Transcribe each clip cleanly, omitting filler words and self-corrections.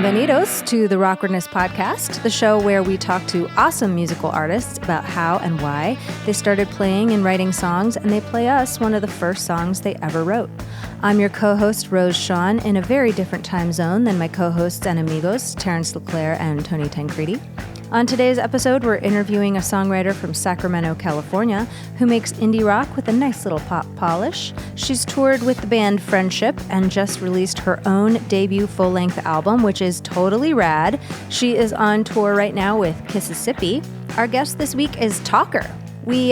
Bienvenidos to the Rockerness Podcast, the show where we talk to awesome musical artists about how and why they started playing and writing songs, and they play us one of the first songs they ever wrote. I'm your co-host, Rose Sean, in a very different time zone than my co-hosts and amigos, Terence LeClaire and Tony Tancredi. On today's episode, we're interviewing a songwriter from Sacramento, California, who makes indie rock with a nice little pop polish. She's toured with the band Friendship and just released her own debut full-length album, which is totally rad. She is on tour right now with Kississippi. Our guest this week is Talker. We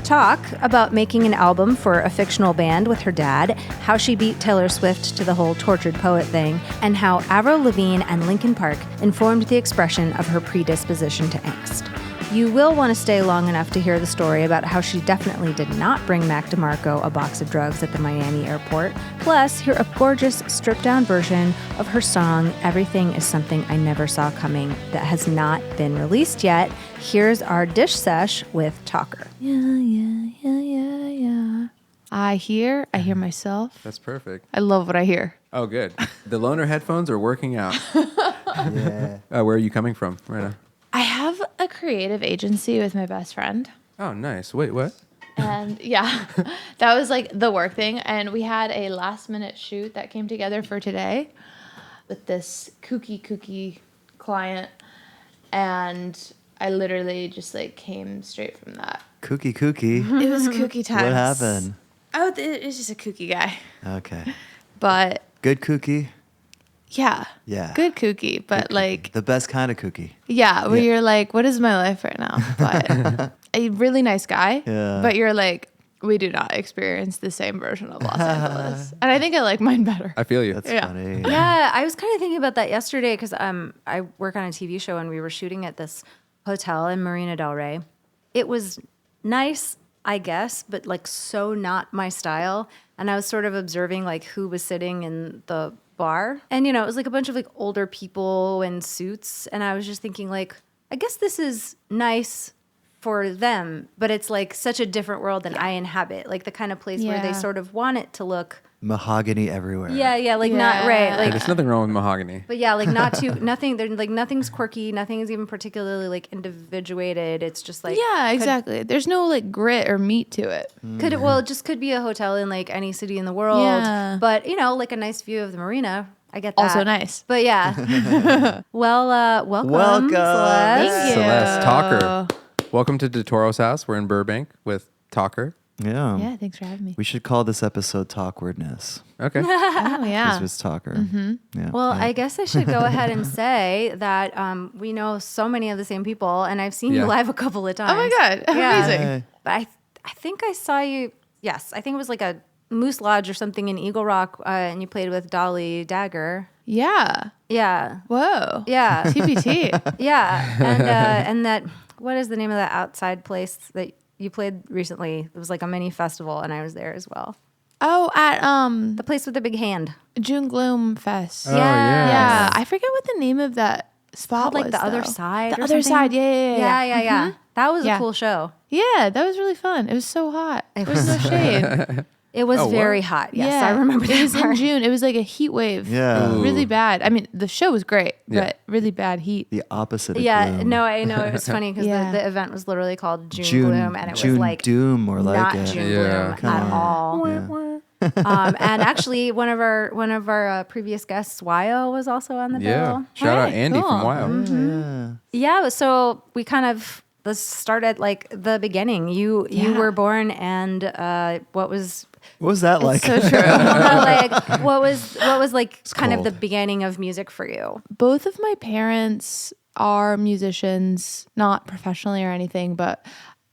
talk about making an album for a fictional band with her dad, how she beat Taylor Swift to the whole tortured poet thing, and how Avril, Lavigne, and Linkin Park informed the expression of her predisposition to angst. You will want to stay long enough to hear the story about how she definitely did not bring Mac DeMarco a box of drugs at the Miami airport. Plus, hear a gorgeous, stripped-down version of her song, Everything Is Something I Never Saw Coming, that has not been released yet. Here's our dish sesh with Talker. Yeah. I hear myself. That's perfect. I love what I hear. Oh, good. The loaner headphones are working out. Yeah. Where are you coming from right now? I have a creative agency with my best friend. Oh, nice. Wait, what? And yeah, that was like the work thing. And we had a last minute shoot that came together for today with this Kooky client. And I literally just like came straight from that. Kooky. It was Kooky times. What happened? Oh, it's just a kooky guy. Okay. But Good kooky? yeah. Yeah. Good kooky. But Good like, the best kind of kooky. yeah, where Yeah. you're like, what is my life right now? But a really nice guy. Yeah. But you're like, we do not experience the same version of Los Angeles. And I think I like mine better. I feel you. That's Yeah. funny. Yeah, I was kind of thinking about that yesterday because I work on a TV show and we were shooting at this hotel in Marina Del Rey. It was nice, I guess, but like so not my style. And I was sort of observing like who was sitting in the bar. And, you know, it was like a bunch of like older people in suits. And I was just thinking like, I guess this is nice for them, but it's like such a different world than I inhabit. Like the kind of place where they Yeah. sort of want it to look. Mahogany everywhere. Yeah, like not Yeah. right. Hey, Like there's nothing wrong with mahogany. but yeah, like not too nothing. They're like nothing's quirky. Nothing is even particularly like individuated. It's just like Yeah, exactly. There's no like grit or meat to it. Could it? Well, it just could be a hotel in like any city in the world. Yeah. But you know, like a nice view of the marina. I get that. Also nice. But yeah. Well, welcome. Welcome. Celeste. Thank you. Celeste, Talker. Welcome to DeToro's house. We're in Burbank with Talker. Yeah. Yeah, thanks for having me. We should call this episode Talkwardness. Okay. Oh, yeah. Because it's Talker. Mm-hmm. Yeah. Well, yeah. I guess I should go ahead and say that we know so many of the same people, and I've seen Yeah. you live a couple of times. Oh my God. Yeah. Amazing. But I think I saw you. Yes, I think it was like a Moose Lodge or something in Eagle Rock, and you played with Dolly Dagger. Yeah. Yeah. Whoa. Yeah. TBT. Yeah. And that, what is the name of that outside place that you played recently? It was like a mini festival, and I was there as well. Oh, at The place with the big hand. June Gloom Fest. Oh, yeah. Yeah. I forget what the name of that spot Called like was, the other though. side. The or other something? side. Yeah. That was a Yeah. cool show. Yeah, that was really fun. It was so hot. There was no shade. It was Oh, very what? hot. Yes, Yeah. I remember that It was in part. June. It was like a heat wave. Yeah. Ooh. Really bad. I mean, the show was great, Yeah. but really bad heat. The opposite of Yeah, gloom. no, I know. It was funny because Yeah. the event was literally called June Gloom, and it June was like Doom, more like not it. June Yeah. Gloom Come at on. all. Yeah. And actually, one of our previous guests, Wyo, was also on the Yeah. bill. Shout out Hey, Andy from cool. Wow. Yeah. Yeah, so we kind of let's start at like the beginning. You Yeah. were born, and what was What was that like? So true. like what was like kind of cold. the beginning of music for you? Both of my parents are musicians, not professionally or anything, but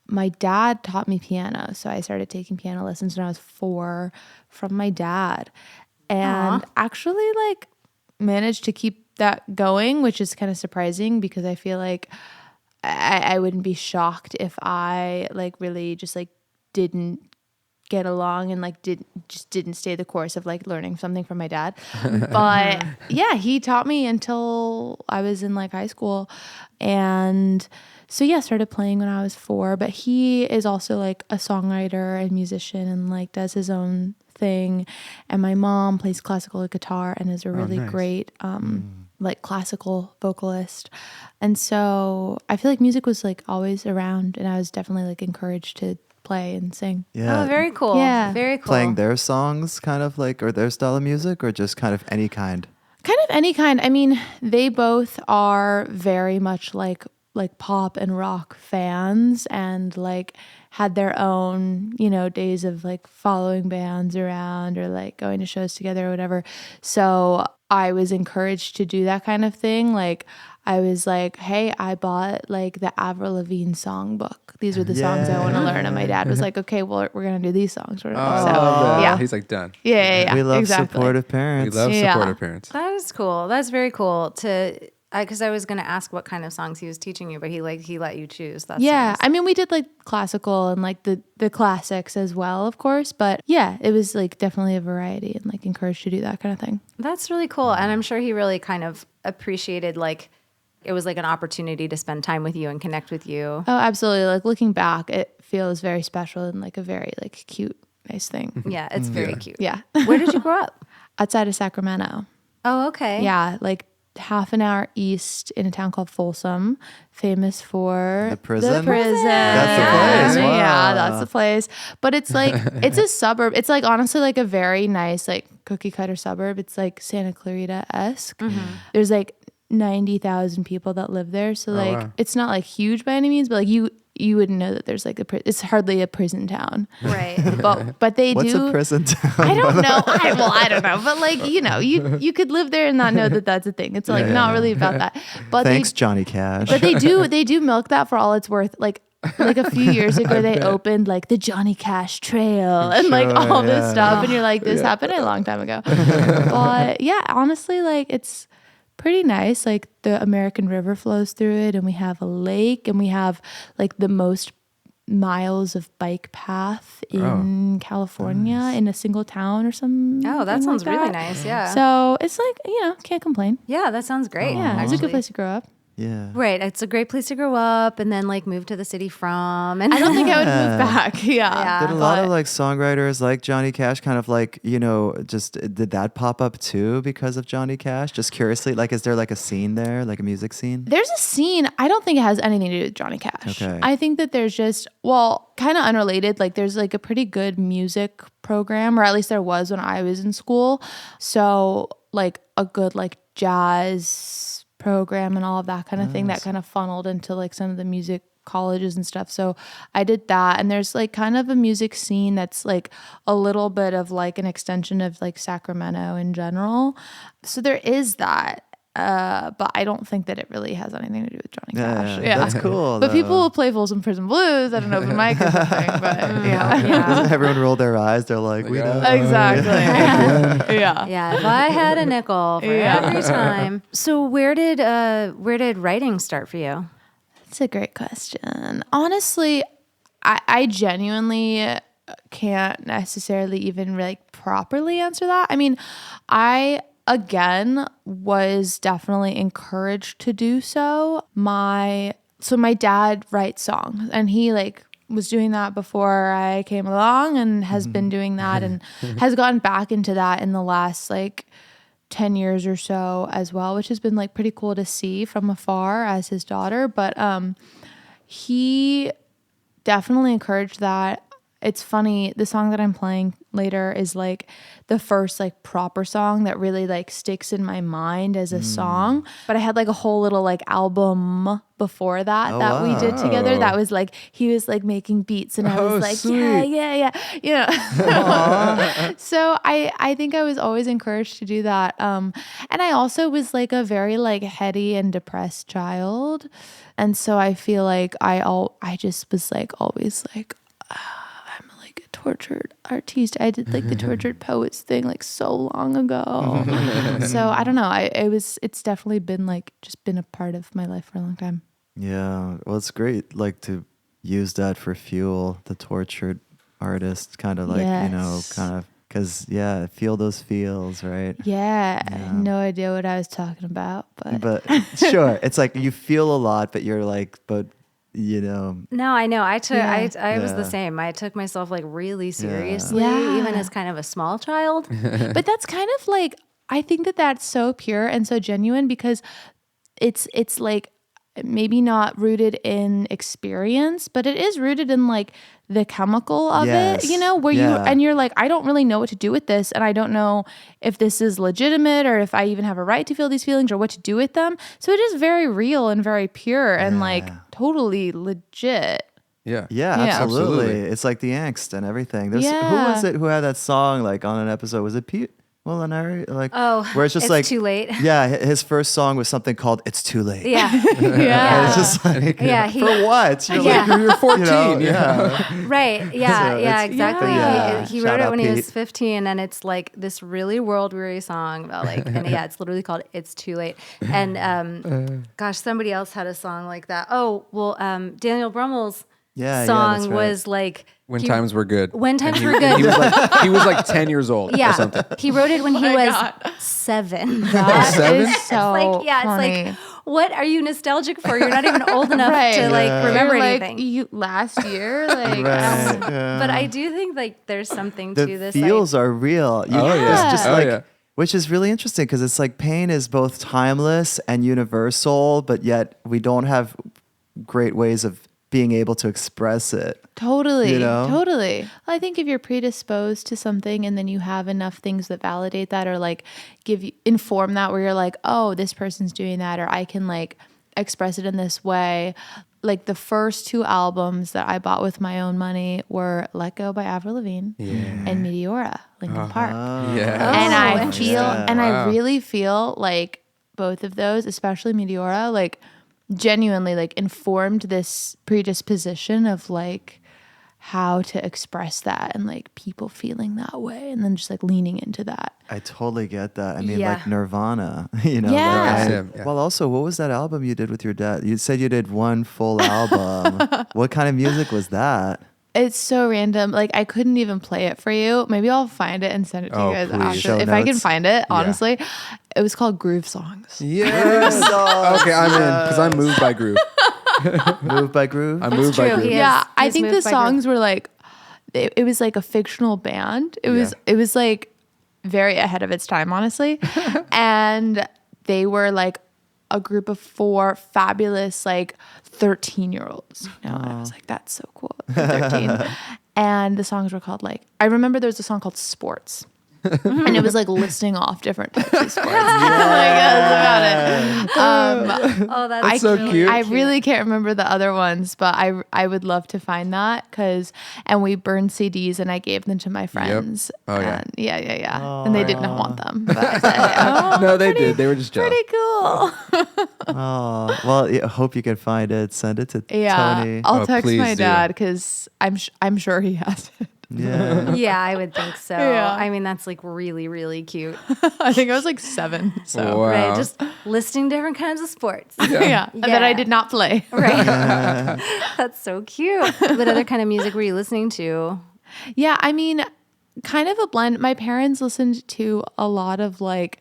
my dad taught me piano. So I started taking piano lessons when I was 4 from my dad. And actually like managed to keep that going, which is kind of surprising because I feel like I wouldn't be shocked if I like really just like didn't get along and like didn't stay the course of like learning something from my dad. But yeah, he taught me until I was in like high school. And so yeah, started playing when I was 4, but he is also like a songwriter and musician and like does his own thing. And my mom plays classical guitar and is a really nice. great like classical vocalist. And so I feel like music was like always around, and I was definitely like encouraged to play and sing. Yeah. Oh, very cool. Yeah. Very cool. Playing their songs kind of like, or their style of music, or just kind of any kind? Kind of any kind. I mean, they both are very much like pop and rock fans, and like had their own, you know, days of like following bands around or like going to shows together or whatever. So I was encouraged to do that kind of thing. Like I was like, hey, I bought like the Avril Lavigne songbook. These are the songs I want to learn. And my dad was like, okay, well, we're going to do these songs. Or whatever. Oh, So, yeah. He's like, done. Yeah. We love exactly. supportive We parents. love Yeah. supportive parents. That is cool. That's very cool because I was going to ask what kind of songs he was teaching you, but he let you choose. That's Yeah. nice. I mean, we did like classical and like the classics as well, of course. But yeah, it was like definitely a variety and like encouraged to do that kind of thing. That's really cool. And I'm sure he really kind of appreciated like it was like an opportunity to spend time with you and connect with you. Oh, absolutely. Like looking back, it feels very special and like a very like cute, nice thing. Yeah, it's very cute. Yeah. Where did you grow up? Outside of Sacramento. Oh, okay. Yeah. Like half an hour east in a town called Folsom, famous for The prison? That's the place. Wow. Yeah, that's the place. But it's like it's a suburb. It's like honestly like a very nice like cookie cutter suburb. It's like Santa Clarita-esque. There's like 90,000 people that live there. So like wow. it's not like huge by any means, but like you wouldn't know that there's like it's hardly a prison town. Right. But they What's do a prison town? I don't know. I don't know. But like, you know, you could live there and not know that that's a thing. It's like not really about that. But Thanks, Johnny Cash. But they do milk that for all it's worth. Like a few years ago, they opened like the Johnny Cash Trail and like Sure, all this yeah. stuff. And you're like, this happened a long time ago. But yeah, honestly, like it's pretty nice. Like the American River flows through it, and we have a lake, and we have like the most miles of bike path in California in a single town or something. Oh, that sounds like really nice. Yeah. So it's like, you know, can't complain. Yeah, that sounds great. Yeah, it's a good place to grow up. Yeah. Right. It's a great place to grow up and then like move to the city from. And I don't think I would move back. Yeah. Did a lot of like songwriters like Johnny Cash kind of like, you know, just did that pop up too because of Johnny Cash? Just curiously, like, is there like a scene there, like a music scene? There's a scene. I don't think it has anything to do with Johnny Cash. Okay. I think that there's just, well, kind of unrelated. Like there's like a pretty good music program, or at least there was when I was in school. So like a good like jazz program and all of that kind of thing that kind of funneled into like some of the music colleges and stuff. So I did that, and there's like kind of a music scene that's like a little bit of like an extension of like Sacramento in general. So there is that. But I don't think that it really has anything to do with Johnny Cash. Yeah. That's cool. But though. people will play Folsom Prison Blues at an open mic or something. But yeah. Everyone rolled their eyes. They're like, we know. Exactly. Yeah. yeah, if I had a nickel for every time. So where did writing start for you? That's a great question. Honestly, I genuinely can't necessarily even like properly answer that. I mean, I again was definitely encouraged to do so. My dad writes songs, and he like was doing that before I came along, and has been doing that and has gotten back into that in the last like 10 years or so as well, which has been like pretty cool to see from afar as his daughter. But he definitely encouraged that. It's funny, the song that I'm playing later is like the first like proper song that really like sticks in my mind as a song. But I had like a whole little like album before that we did together. That was like, he was like making beats, and I was like, sweet. yeah. You know, so I think I was always encouraged to do that. And I also was like a very like heady and depressed child. And so I feel like I just was like always like, tortured artiste. I did like the tortured poets thing like so long ago. So I don't know. It's definitely been like just been a part of my life for a long time. Yeah. Well, it's great like to use that for fuel, the tortured artist kind of like, you know, Yes. kind of, because feel those feels, right? Yeah. I had no idea what I was talking about, But sure, it's like you feel a lot, but you're like, but you know. No, I know. I was Yeah. the same. I took myself like really seriously, Yeah. even as kind of a small child. but that's kind of like I think that that's so pure and so genuine because it's like maybe not rooted in experience, but it is rooted in like the chemical of it, Yes. where you're like, I don't really know what to do with this. And I don't know if this is legitimate or if I even have a right to feel these feelings or what to do with them. So it is very real and very pure and like totally legit. Yeah. Yeah, Yeah. absolutely. Absolutely. It's like the angst and everything. Who Yeah. was it who had that song like on an episode? Was it Pete Molinari? Like, where it's just It's like Too Late. Yeah, his first song was something called "It's Too Late." Yeah. And it's just like, Yeah, for what? You're Yeah. like, You're 14. yeah. Right. Yeah. So yeah. it's- Exactly. Yeah. He Shout wrote it out when he was Pete. 15, and it's like this really world weary song about like, and yeah, it's literally called "It's Too Late." And gosh, somebody else had a song like that. Oh well, Daniel Brummel's Yeah, song that's right. was like When times were good. When times And were good. He was like 10 years old Yeah, or something. he wrote it when he was God. 7. That Seven? is so Like, yeah, funny. it's like, what are you nostalgic for? You're not even old enough Right. to like You're remember like, anything. last year, like, Right. Yeah. But I do think like there's something The to this. feels are real. Oh, yeah. It's just Oh, like, yeah. which is really interesting because it's like pain is both timeless and universal, but yet we don't have great ways of being able to express it. Totally. You know? Totally. Well, I think if you're predisposed to something and then you have enough things that validate that or like inform that where you're like, oh, this person's doing that, or I can like express it in this way. Like the first 2 albums that I bought with my own money were Let Go by Avril Lavigne and Meteora, Linkin Park. Yeah. And I interesting. feel, and Wow. I really feel like both of those, especially Meteora, like genuinely like informed this predisposition of like how to express that and like people feeling that way and then just like leaning into that. I totally get that. I mean, Yeah. like Nirvana, you know. Yeah. like That's him, yeah. Well, also, what was that album you did with your dad? You said you did one full album. What kind of music was that? It's so random. Like I couldn't even play it for you. Maybe I'll find it and send it to Oh, you guys please. after. Show If I can notes. find it, honestly. It was called Groove Songs. Yes. Okay, I'm in because I'm moved by groove. Moved by Groove? I'm moved by true, groove. he is. Yeah, I He's think the moved by groove. songs were like it was like a fictional band. It was like very ahead of its time, honestly. And they were like a group of 4 fabulous like 13-year-olds. You know, and I was like, that's so cool. They're 13. And the songs were called like I remember there was a song called Sports. And it was like listing off different types of sports. Like that's about it. Oh, that's I so can't- cute. I really can't remember the other ones, but I would love to find that and we burned CDs and I gave them to my friends. Oh, yeah. And yeah. And they did not want them. But I said, oh, No, they did. They were just jealous. pretty cool. Oh, well, I hope you can find it. Send it to Yeah, Tony. I'll Oh, text please my do. dad because I'm sure he has it. Yeah. Yeah, I would think so. Yeah. I mean, that's like really, really cute. I think I was like 7. So Wow. Right. Just listing different kinds of sports. yeah, and that I did not play. Right. That's so cute. What other kind of music were you listening to? Yeah, I mean, kind of a blend. My parents listened to a lot of like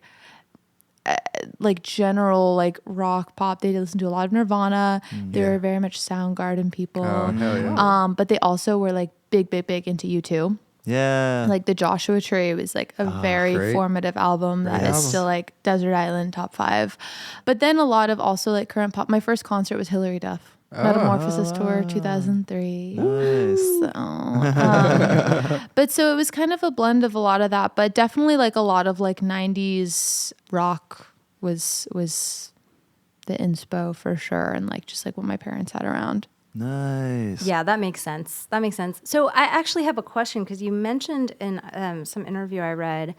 general like rock pop. They listened to a lot of Nirvana. They were very much Soundgarden people. Oh, hell yeah. But they also were like big into U2. Yeah. Like the Joshua Tree was like a very great. formative album that is album. still like Desert Island top 5. But then a lot of also like current pop. My first concert was Hilary Duff. Metamorphosis tour 2003. Nice. So, but so it was kind of a blend of a lot of that, but definitely like a lot of like 90s rock was the inspo for sure, and like just like what my parents had around. Nice. Yeah, that makes sense. That makes sense. So I actually have a question because you mentioned in some interview I read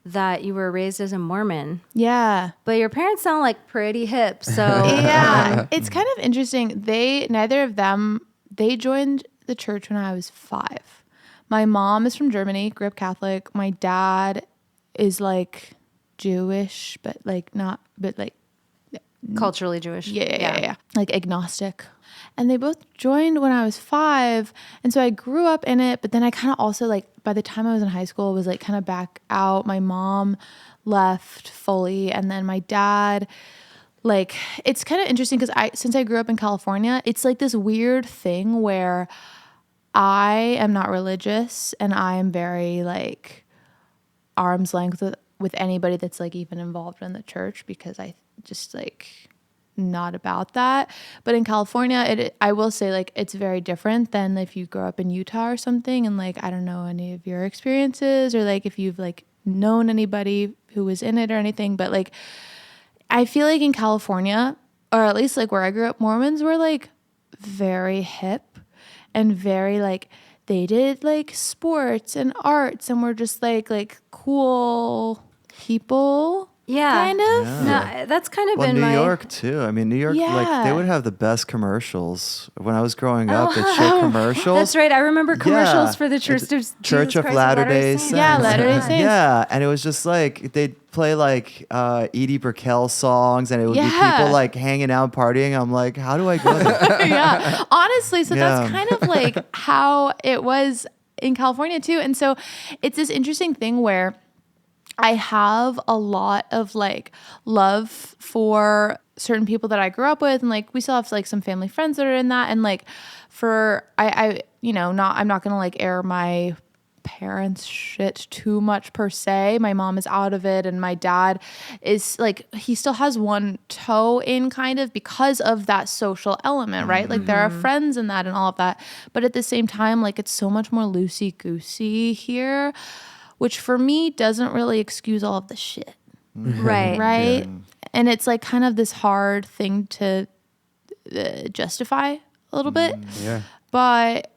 that you were raised as a Mormon, Yeah. but your parents sound like pretty hip. So Yeah. It's kind of interesting. Neither of them, they joined the church when I was 5. My mom is from Germany, grew up Catholic. My dad is like Jewish, but like culturally Jewish. Yeah. Like agnostic. And they both joined when I was 5. And so I grew up in it, but then I kind of also like, by the time I was in high school, was like kind of back out. My mom left fully. And then my dad, like, it's kind of interesting because since I grew up in California, it's like this weird thing where I am not religious and I am very like arm's length with anybody that's like even involved in the church because I just like not about that. But in California, I will say like it's very different than if you grow up in Utah or something. And like I don't know any of your experiences or like if you've like known anybody who was in it or anything, but like I feel like in California, or at least like where I grew up, Mormons were like very hip and very like they did like sports and arts and were just like cool people. Yeah. Kind of. Yeah. No, that's kind of Well, been New York too. I mean, New York, like they would have the best commercials. When I was growing up, the chick commercials. That's right. I remember commercials for the Church of Latter-day Saints. Yeah, Latter-day Saints. Yeah, and it was just like they'd play like Edie Brickell songs, and it would be people like hanging out, partying. I'm like, how do I go there? Yeah, honestly, so that's kind of like how it was in California too. And so it's this interesting thing where I have a lot of like love for certain people that I grew up with, and like we still have like some family friends that are in that, and like I you know, I'm not gonna like air my parents' shit too much per se. My mom is out of it, and my dad is like he still has one toe in kind of because of that social element, right? Like there are friends in that and all of that, but at the same time, like it's so much more loosey goosey here, which for me doesn't really excuse all of the shit. Right. Right. Yeah. And it's like kind of this hard thing to justify a little bit. Yeah. But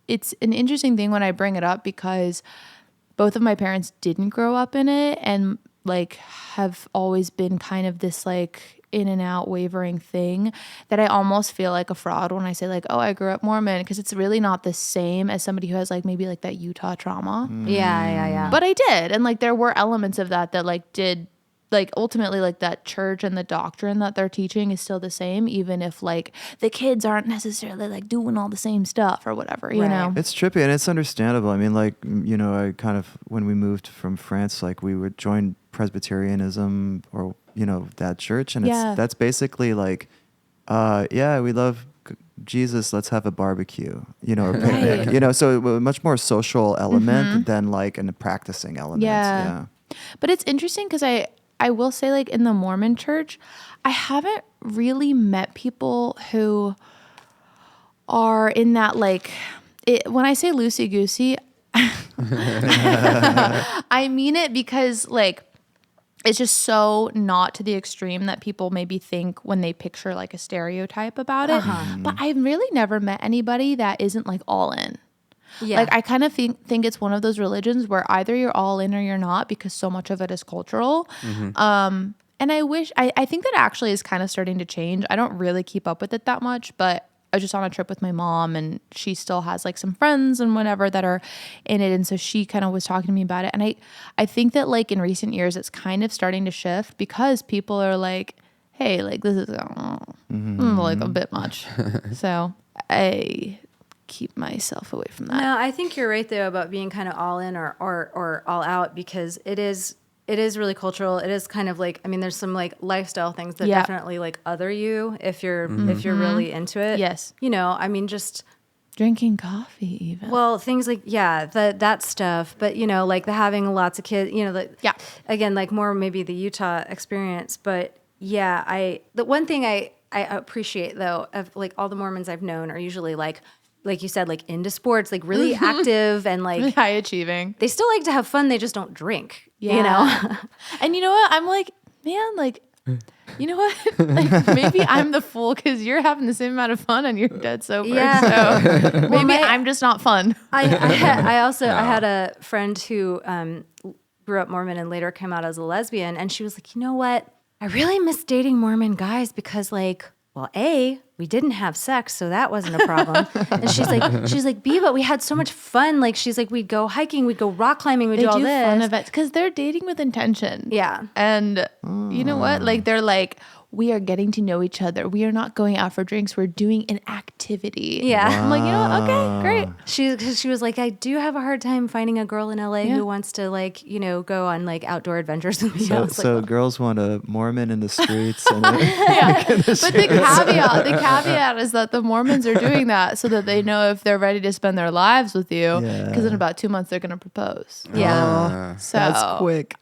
it's an interesting thing when I bring it up because both of my parents didn't grow up in it and like have always been kind of this like in and out wavering thing that I almost feel like a fraud when I say like, oh, I grew up Mormon, because it's really not the same as somebody who has like maybe like that Utah trauma. Yeah. But I did. And like there were elements of that like did like ultimately like that church and the doctrine that they're teaching is still the same, even if like the kids aren't necessarily like doing all the same stuff or whatever, you know? It's trippy and it's understandable. I mean, like, you know, I kind of, when we moved from France, like we would join Presbyterianism or, you know, that church. And that's basically like, we love Jesus, let's have a barbecue, you know, or picnic, you know, so a much more social element than like a practicing element. Yeah. But it's interesting because I will say like in the Mormon church, I haven't really met people who are in that like, when I say loosey-goosey, I mean it because like, it's just so not to the extreme that people maybe think when they picture like a stereotype about it. But I've really never met anybody that isn't like all in. Yeah. Like I kind of think it's one of those religions where either you're all in or you're not, because so much of it is cultural. And I think that actually is kind of starting to change. I don't really keep up with it that much, but I was just on a trip with my mom and she still has like some friends and whatever that are in it. And so she kind of was talking to me about it. And I think that like in recent years, it's kind of starting to shift because people are like, hey, like this is like a bit much. So I keep myself away from that. No, I think you're right though about being kind of all in or all out, because it is really cultural. It is kind of like, I mean, there's some like lifestyle things that definitely like other you if you're really into it. Yes. You know, I mean, just drinking coffee even. Well, things like, that stuff. But, you know, like the having lots of kids, you know, again, like more maybe the Utah experience. But the one thing I appreciate though of like all the Mormons I've known are usually like you said, like into sports, like really active and like high achieving. They still like to have fun. They just don't drink, you know? And you know what? I'm like, man, like, you know what? Like, maybe I'm the fool because you're having the same amount of fun and you're dead sober. Yeah. So maybe I'm just not fun. I had a friend who grew up Mormon and later came out as a lesbian. And she was like, you know what? I really miss dating Mormon guys because like, well, A, we didn't have sex, so that wasn't a problem. And she's like, B, but we had so much fun. Like, she's like, we'd go hiking, we'd go rock climbing, we'd do all this. Fun events because they're dating with intention. Yeah. And you know what? Like, they're like, we are getting to know each other. We are not going out for drinks. We're doing an activity. Yeah. I'm like, you know what? Okay, great. She was like, I do have a hard time finding a girl in LA who wants to like, you know, go on like outdoor adventures with me. So girls want a Mormon in the streets. And But the caveat is that the Mormons are doing that so that they know if they're ready to spend their lives with you, because in about 2 months they're going to propose. Yeah. So that's quick.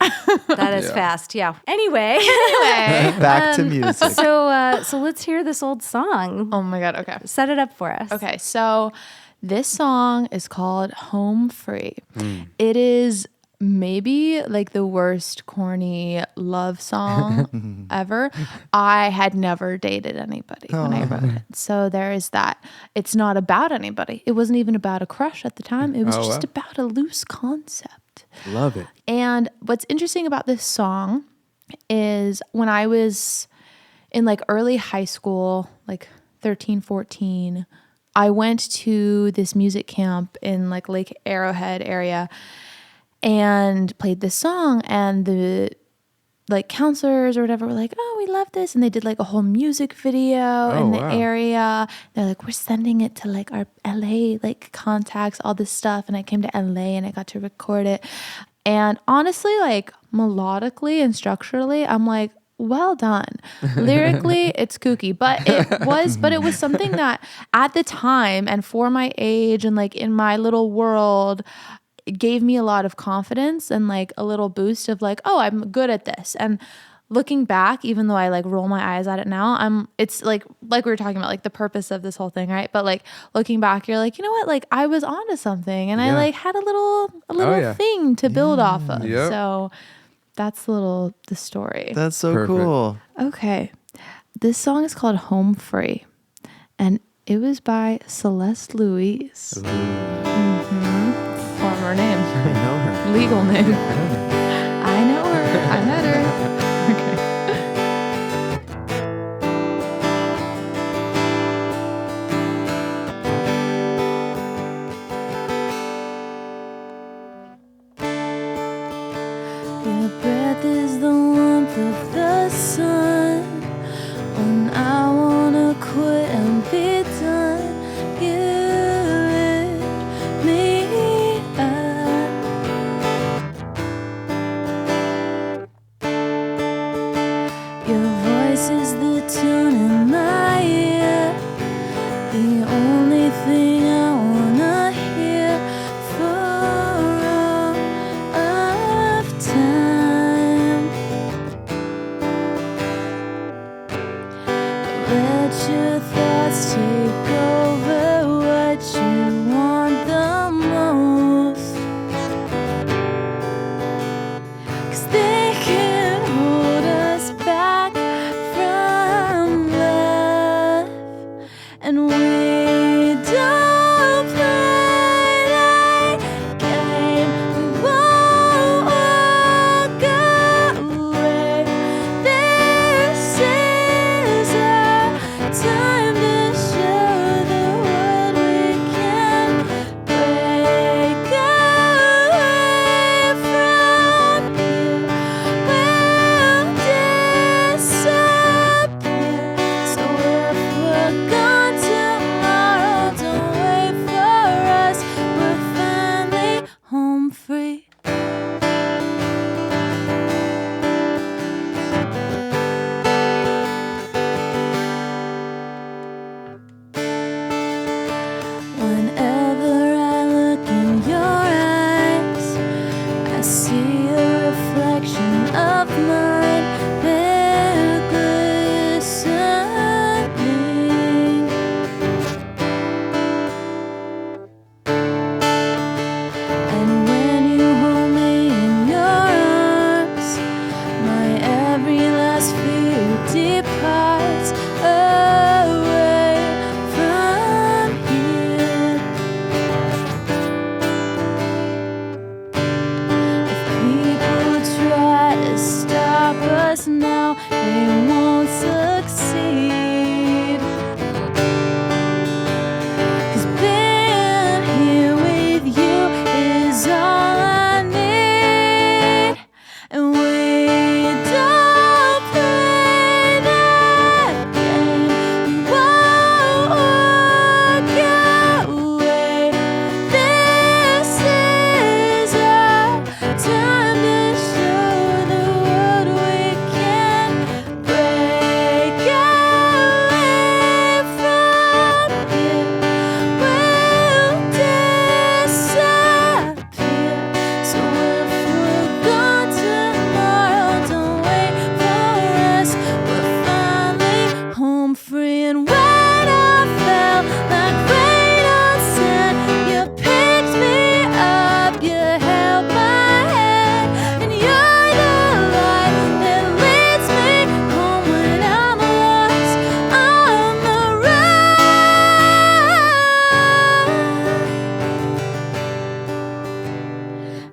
That is fast. Yeah. Anyway. Back to music. So let's hear this old song. Oh my God. Okay. Set it up for us. Okay. So this song is called Home Free. It is maybe like the worst corny love song ever. I had never dated anybody when I wrote it. So there is that. It's not about anybody. It wasn't even about a crush at the time. It was just about a loose concept. Love it. And what's interesting about this song is when I was in like early high school, like 13, 14, I went to this music camp in like Lake Arrowhead area and played this song, and the like counselors or whatever were like, oh, we love this. And they did like a whole music video in the area. They're like, we're sending it to like our LA like contacts, all this stuff. And I came to LA and I got to record it. And honestly, like melodically and structurally, I'm like, well done. Lyrically, it's kooky, but it was something that at the time and for my age and like in my little world, it gave me a lot of confidence and like a little boost of like, oh, I'm good at this. And looking back, even though I like roll my eyes at it now, it's like we were talking about like the purpose of this whole thing, right? But like looking back, you're like, you know what? Like I was onto something, and I like had a little thing to build off of. Yep. So that's the story. That's so cool. Okay. This song is called Home Free, and it was by Celeste Louise. Former name. I know her. Legal name. I know her. I met her. Okay. Your breath is the warmth of the sun. When I wanna quit and be done, you lift me up. Your voice is the tune in my ear, the only thing I wanna hear for all of time.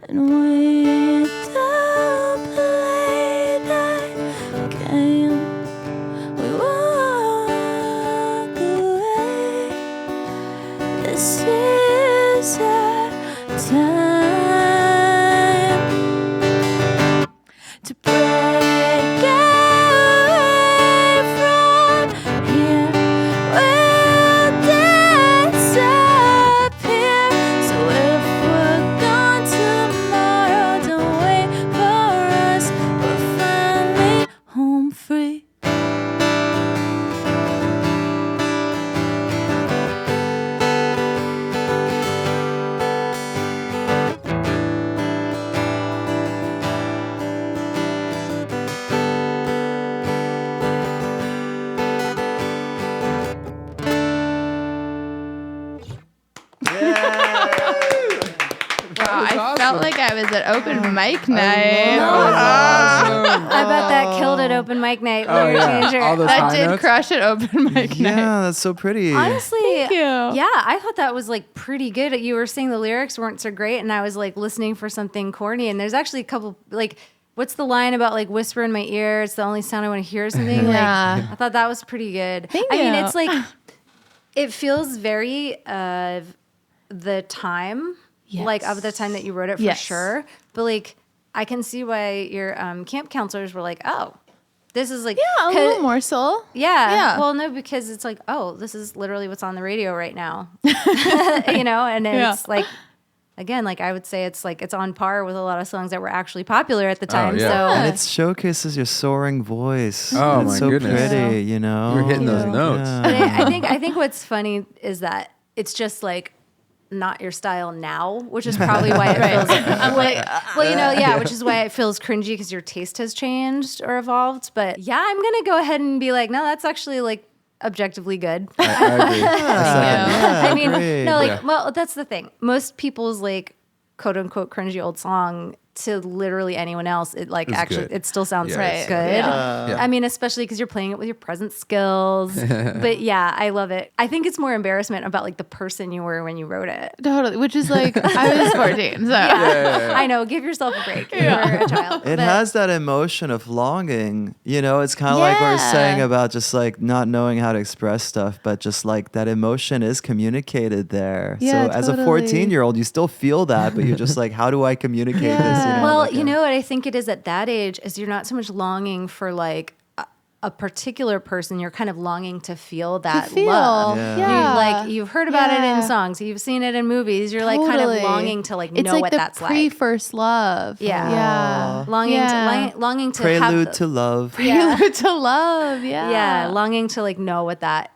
And we don't play that game. We walk away. This is our time to break away from here. We'll disappear. So if we're gone tomorrow, don't wait for us. We're finally home free. Wow, I felt like I was at open mic night. I bet that killed at open mic night. Oh, Lyric yeah. changer. All those That high did notes. crush at open mic night. Yeah, that's so pretty. Honestly, Thank you. yeah, I thought that was like pretty good. You were saying the lyrics weren't so great, and I was like listening for something corny. And there's actually a couple like, what's the line about like whisper in my ear? It's the only sound I want to hear. Or something. Yeah. Like, I thought that was pretty good. Thank I mean, you. it's like it feels very the time, like of the time that you wrote it for Yes. sure. But like, I can see why your camp counselors were like, oh. This is like Yeah, a little morsel. Yeah. Yeah. Well, no, because it's like, oh, this is literally what's on the radio right now. You know, and Yeah. it's like, again, like I would say it's like it's on par with a lot of songs that were actually popular at the time. yeah. So And it showcases your soaring voice. Oh, it's my so goodness. pretty, you know. You're hitting those Yeah. notes. but I think what's funny is that it's just like not your style now, which is probably why it feels like, well, you know, yeah, which is why it feels cringy because your taste has changed or evolved. But yeah, I'm gonna go ahead and be like, no, that's actually like objectively good. I agree. I mean, great. no, like, Yeah. well, that's the thing. Most people's like quote unquote cringy old song to literally anyone else, it like It's actually, good. it still sounds Yeah, good. it's Yeah. I mean, especially because you're playing it with your present skills. But yeah, I love it. I think it's more embarrassment about like the person you were when you wrote it. Totally. Which is like, I was 14. So. I know. Give yourself a break. You were a child. It But- has that emotion of longing. You know, it's kind of like we were Yeah. saying about just like not knowing how to express stuff, but just like that emotion is communicated there. Yeah, so as a totally. 14-year-old, you still feel that, but you're just like, how do I communicate this? You know, Well, like, you know what I think it is at that age is you're not so much longing for like a particular person. You're kind of longing to feel that feel. love. Yeah. Yeah. You've heard about it in Yeah. songs. You've seen it in movies. You're like kind of Totally. longing to like It's know like what the that's like. pre-first love. Yeah. Yeah. Longing Yeah. to longing to have prelude the- to love. Prelude to love. Yeah. yeah, longing to like know what that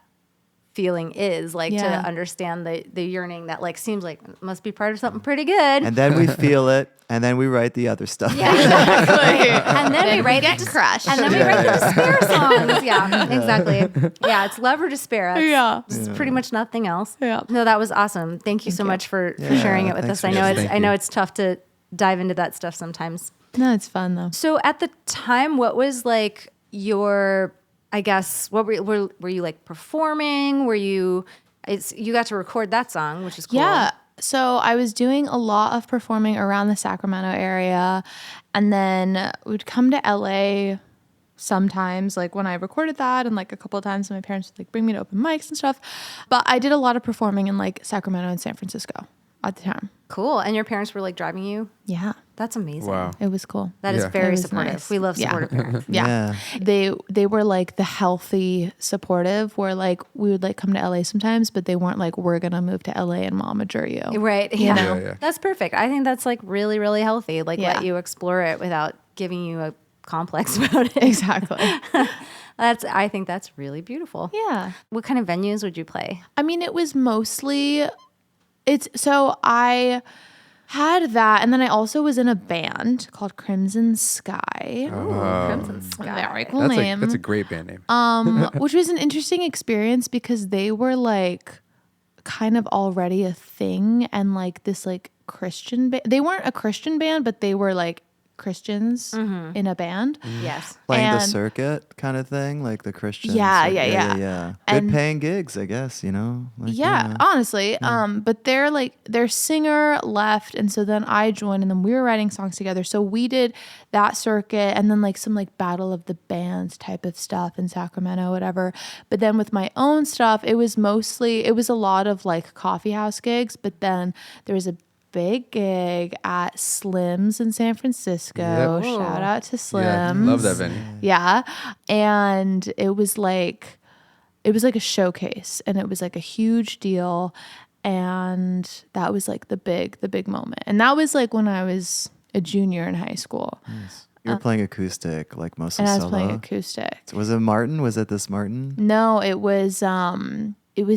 feeling is like to Yeah. understand the yearning that like seems like it must be part of something pretty good. And then we feel it, and then we write the other stuff. Yeah, exactly. And then we write get crushed. And then we write the despair songs. Yeah, exactly. Yeah, it's love or despair. That's Yeah. just pretty much nothing else. Yeah. No, that was awesome. Thank you so much for sharing it with thanks us. I for know sharing. it's Thank you. it's tough to dive into that stuff sometimes. No, it's fun though. So at the time, what was like your, I guess, what were you like performing? Were you, you got to record that song, which is cool. Yeah. So I was doing a lot of performing around the Sacramento area, and then we'd come to LA sometimes, like when I recorded that, and like a couple of times my parents would like bring me to open mics and stuff. But I did a lot of performing in like Sacramento and San Francisco at the time. Cool. And your parents were like driving you? Yeah, That's amazing. Wow. it was cool. That is Yeah. very It was supportive. nice. We love Yeah. supportive parents. Yeah. They were like the healthy supportive where like we would like come to LA sometimes, but they weren't like, we're gonna move to LA and momager you. Right. Yeah. know? Yeah. That's perfect. I think that's like really, really healthy. Like Yeah. let you explore it without giving you a complex about it. Exactly. I think that's really beautiful. Yeah. What kind of venues would you play? I mean, it was mostly so I had that, and then I also was in a band called Crimson Sky. Crimson Sky. Very cool That's name. that's a great band name. Which was an interesting experience because they were like kind of already a thing and like this like Christian band. They weren't a Christian band, but they were like Christians in a band. Yes. Playing the And- circuit kind of thing, like the Christians. Yeah. Good And- paying gigs, I guess, you know? Like, honestly. But their singer left, and so then I joined, and then we were writing songs together. So we did that circuit, and then like some like battle of the bands type of stuff in Sacramento, whatever. But then with my own stuff, it was a lot of like coffee house gigs, but then there was a big gig at Slim's in San Francisco. Yep. Shout out to Yeah, Slim's. love that venue. Yeah. And it was like a showcase, and it was like a huge deal. And that was like the big moment. And that was like when I was a junior in high school. Nice. You were playing acoustic, like mostly And I solo. was playing acoustic. Was it Martin? Was it this Martin? No, it was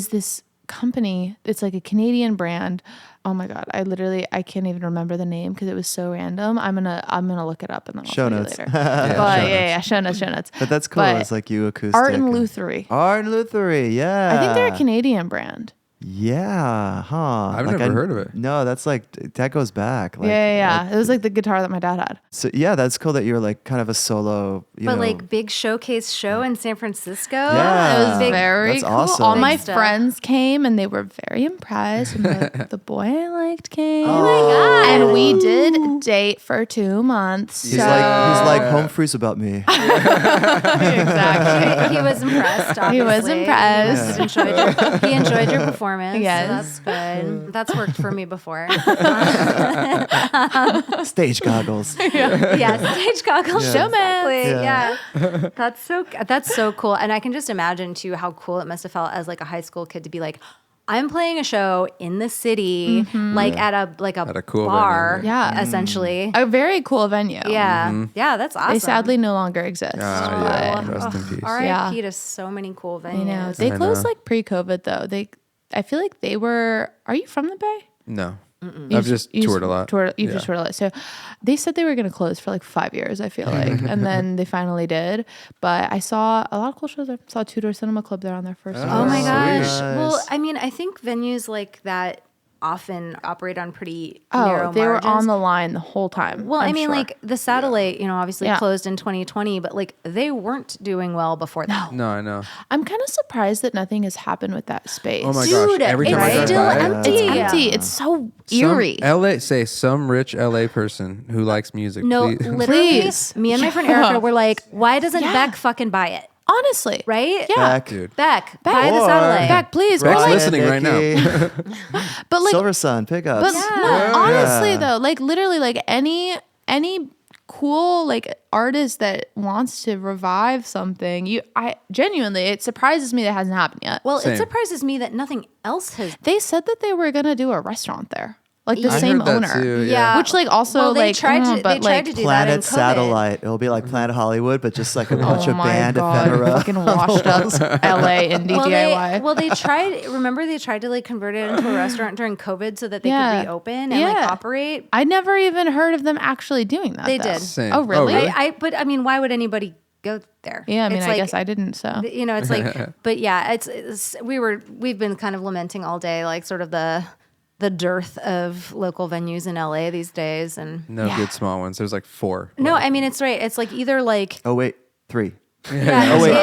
this company. It's like a Canadian brand. Oh my God. I can't even remember the name because it was so random. I'm gonna look it up and then I'll Show tell notes. you later. Show notes. But that's cool. But It's like you acoustic. Art and Luthery. Art and Luthery, yeah. I think they're a Canadian brand. Yeah, huh. I've never heard of it. No, that's like, that goes back. Like, Yeah. It was like the guitar that my dad had. So yeah, that's cool that you're like kind of a solo, you But know. like big showcase show in San Francisco. Yeah. It was Big- very That's cool. awesome. All my Big stuff. friends came and they were very impressed. And the boy I liked came. Oh my God. And we did date for 2 months. he's so like home freeze about me. exactly. He was impressed. Obviously. He was impressed. He enjoyed your performance. Yes. So that's good. That's worked for me before. Stage goggles. Yeah, stage goggles. Yeah. Showman. Yeah. Yeah. That's so cool. And I can just imagine too how cool it must have felt as like a high school kid to be like, I'm playing a show in the city, like at a cool bar, venue. Yeah. essentially. A very cool venue. Yeah. Yeah, that's awesome. They sadly no longer exist. Yeah, but- rest in peace. R.I.P. to so many cool venues. I know. They I closed know. like pre-COVID though. I feel like they were. Are you from the Bay? No. I've just toured a lot. You've just toured a lot. So they said they were going to close for like 5 years, I feel like. And then they finally did. But I saw a lot of cool shows. I saw Tudor Cinema Club there on their first tour. Oh my Sweet. gosh. Nice. Well, I mean, I think venues like that often operate on pretty narrow they were margins. on the line the whole time. Well, I I'm mean, sure. like the Satellite, obviously Yeah. closed in 2020, but like they weren't doing well before that. No, I know. I'm kind of surprised that nothing has happened with that space. Oh my Dude, gosh. Every time I it's drive still by, empty. It's empty. It's so eerie. Some rich LA person who likes music. No, please. literally, Please. me and my friend Erica were like, why doesn't Beck fucking buy it? Honestly. Right? Yeah. Back. Dude. Beck, buy the Or- Satellite. Back, please. Or Beck's like, listening right now. but like, Silver Sun pickups. but no, Yeah. honestly Yeah. though, like literally, like any cool like artist that wants to revive something, I genuinely, it surprises me that hasn't happened yet. Well, Same. it surprises me that nothing else has. They said that they were gonna do a restaurant there, like the I same heard that owner. too, Yeah. Which like also Well, they like, tried to. but They tried like, to do that in Planet COVID. Satellite. It'll be like Planet Hollywood, but just like a bunch oh of my band god, ephemera. fucking washed up LA indie DIY. They tried. Remember, they tried to like convert it into a restaurant during COVID so that they Yeah. could reopen and like Yeah. operate. I never even heard of them actually doing that. They though. did. Same. Oh really? Oh, really? But I mean, why would anybody go there? Yeah, I mean, It's I like, guess I didn't. So It's like, but yeah, we've been kind of lamenting all day, like sort of the dearth of local venues in LA these days, and No good small ones. There's like 4. no, I mean it's right. It's like either like Oh wait, 3. yeah, wait,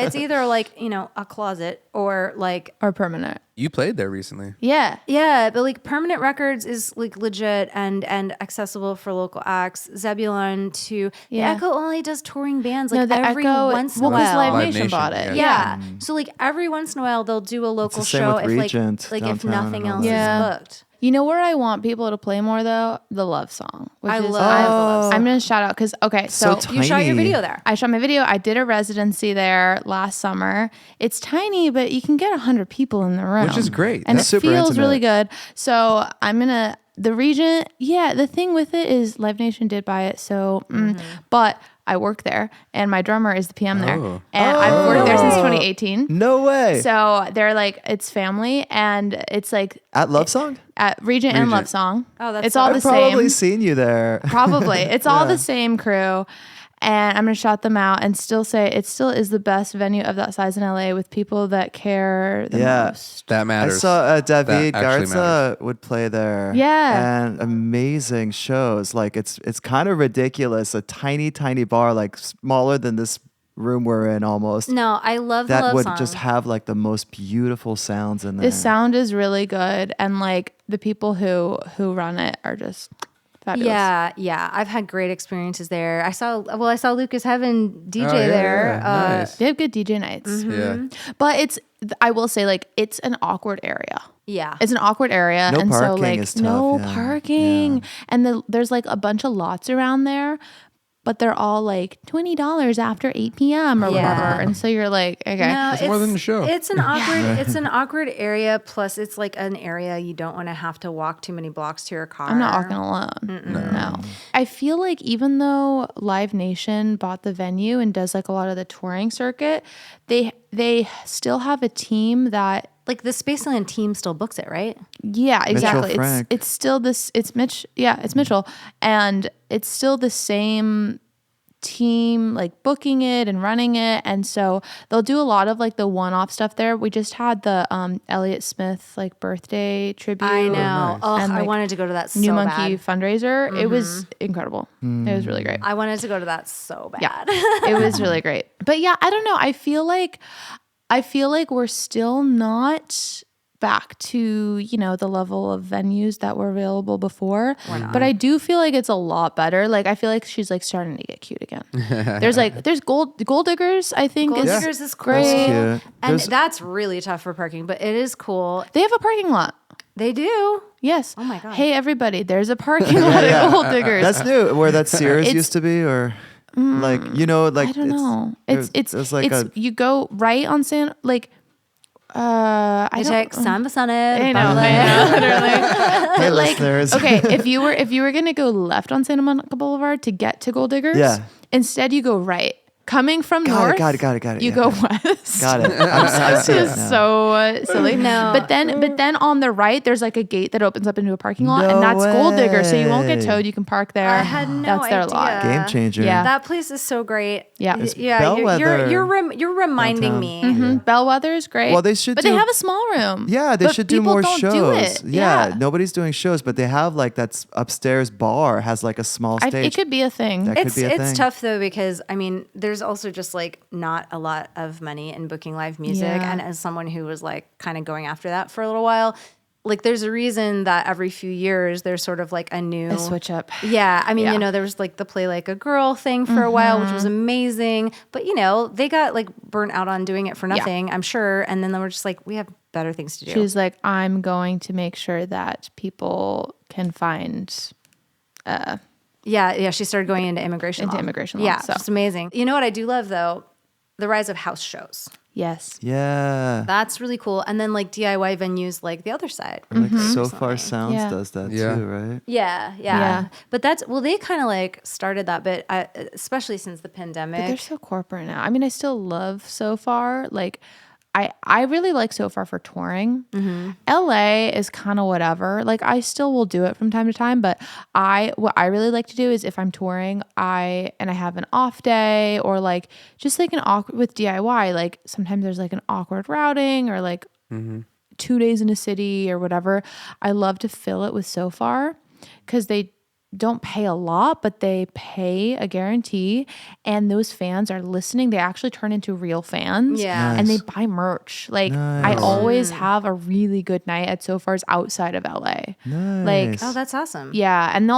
it's either like a closet or like or permanent. You played there recently. Yeah. yeah, but like Permanent Records is like legit and accessible for local acts. Zebulon too. Yeah. The Echo only does touring bands No, like the every Echo. once in a Well, because while. Live Nation bought it. yeah. Yeah. So like every once in a while they'll do a local the same show with if Regent like if downtown nothing and all else that. Yeah. is booked. You know where I want people to play more though? The Love Song. Which I is, love the Love Song. I'm gonna shout out because So so You shot your Tiny. video there. I shot my video. I did a residency there last summer. It's tiny, but you can get 100 people in the room, Which is great. and That's it super feels really intimate. good. So I'm gonna the Regent. Yeah, the thing with it is Live Nation did buy it, so but I work there, and my drummer is the PM there, Oh. and I've worked there since 2018. No way. So they're like, it's family, and it's like At Love Song? at Regent and Regent. Love Song. Oh, that's it's so all cool. the I've probably same. seen you there. Probably. It's all the same crew. And I'm going to shout them out and still say it still is the best venue of that size in LA with people that care the most. That matters. I saw David That actually Garza matters. would play there. Yeah. And amazing shows. Like it's kind of ridiculous. A tiny bar, like smaller than this room we're in almost. No, I love the that love would song. just have like the most beautiful sounds in there. The sound is really good, and like the people who run it are just fabulous. Yeah. I've had great experiences there. I saw Lucas Heaven DJ Oh, yeah, there. yeah. Nice. They have good DJ nights. Yeah. But I will say, like, it's an awkward area. Yeah. It's an awkward area. No and parking so, like, is tough, no yeah. parking. Yeah. And there's like a bunch of lots around there, but they're all like $20 after 8 p.m. or whatever. And so you're like, okay. No, That's more than a show. It's an awkward area. Plus, it's like an area you don't want to have to walk too many blocks to your car. I'm not walking alone. No. I feel like even though Live Nation bought the venue and does like a lot of the touring circuit, they still have a team that. Like the Spaceland team still books it, right? Yeah, exactly. Frank. It's still this. It's Mitch. Yeah, it's Mitchell, and it's still the same team, like booking it and running it. And so they'll do a lot of like the one-off stuff there. We just had the Elliott Smith like birthday tribute. I know. Oh, And, I like, wanted to go to that so New bad. Monkey fundraiser. It was incredible. It was really great. I wanted to go to that so bad. Yeah, it was really great. But yeah, I don't know. I feel like we're still not back to, the level of venues that were available before. But I do feel like it's a lot better. Like I feel like she's like starting to get cute again. There's gold diggers, I think. Gold is Diggers is cool. great. That's cute. And There's- that's really tough for parking, but it is cool. They have a parking lot. They do. Yes. Oh my God. Hey everybody, there's a parking lot at Gold Diggers. That's new. Where that Sears It's- used to be, or like like I don't know. there's like a you go right on San like I You don't take San Vicente. I know, literally. hey Like, listeners. okay, if you were gonna go left on Santa Monica Boulevard to get to Gold Diggers, Yeah. instead you go right. Coming from north, Got it. You Yeah. go west. Got it. I see it It's now. so silly. No. But then on the right, there's like a gate that opens up into a parking lot, No and that's Gold Digger, so you won't get way. towed. You can park there. I had no That's their idea. lot. Game changer. Yeah. That place is so great. Yeah. It's Yeah. Bellwether You're reminding downtown. me. Bellwether is great. Well, they should but do- they have a small room. Yeah, they But should do people more don't shows. do it. Yeah, nobody's doing shows, but they have like that upstairs bar has like a small stage. It could be a thing. That could be a It's thing. tough though because I mean there's also just like not a lot of money in booking live music, Yeah. and as someone who was like kind of going after that for a little while, like there's a reason that every few years there's sort of like a new A switch up. Yeah, I mean, Yeah. there was like the Play Like a Girl thing for a while, which was amazing. But they got like burnt out on doing it for nothing, I'm sure. And then they were just like, we have better things to do. She's like, I'm going to make sure that people can find. Yeah. She started going into immigration law. Yeah, so. it's amazing. You know what I do love though? The rise of house shows. Yes. Yeah. That's really cool. And then like DIY venues like the other side. Like So Far Sounds Yeah. does that Yeah. too, right? Yeah. But they kind of like started that bit, especially since the pandemic. But they're so corporate now. I mean, I still love So Far. Like, I really like So Far for touring. LA is kind of whatever. Like, I still will do it from time to time, but what I really like to do is if I'm touring, I have an off day or like just like an awkward with DIY. Like sometimes there's like an awkward routing or like 2 days in a city or whatever. I love to fill it with So Far because they don't pay a lot, but they pay a guarantee, and those fans are listening. They actually turn into real fans, Yeah. and they buy merch. Like I always have a really good night at So Far's outside of LA. Nice. Like Oh, that's awesome. yeah, and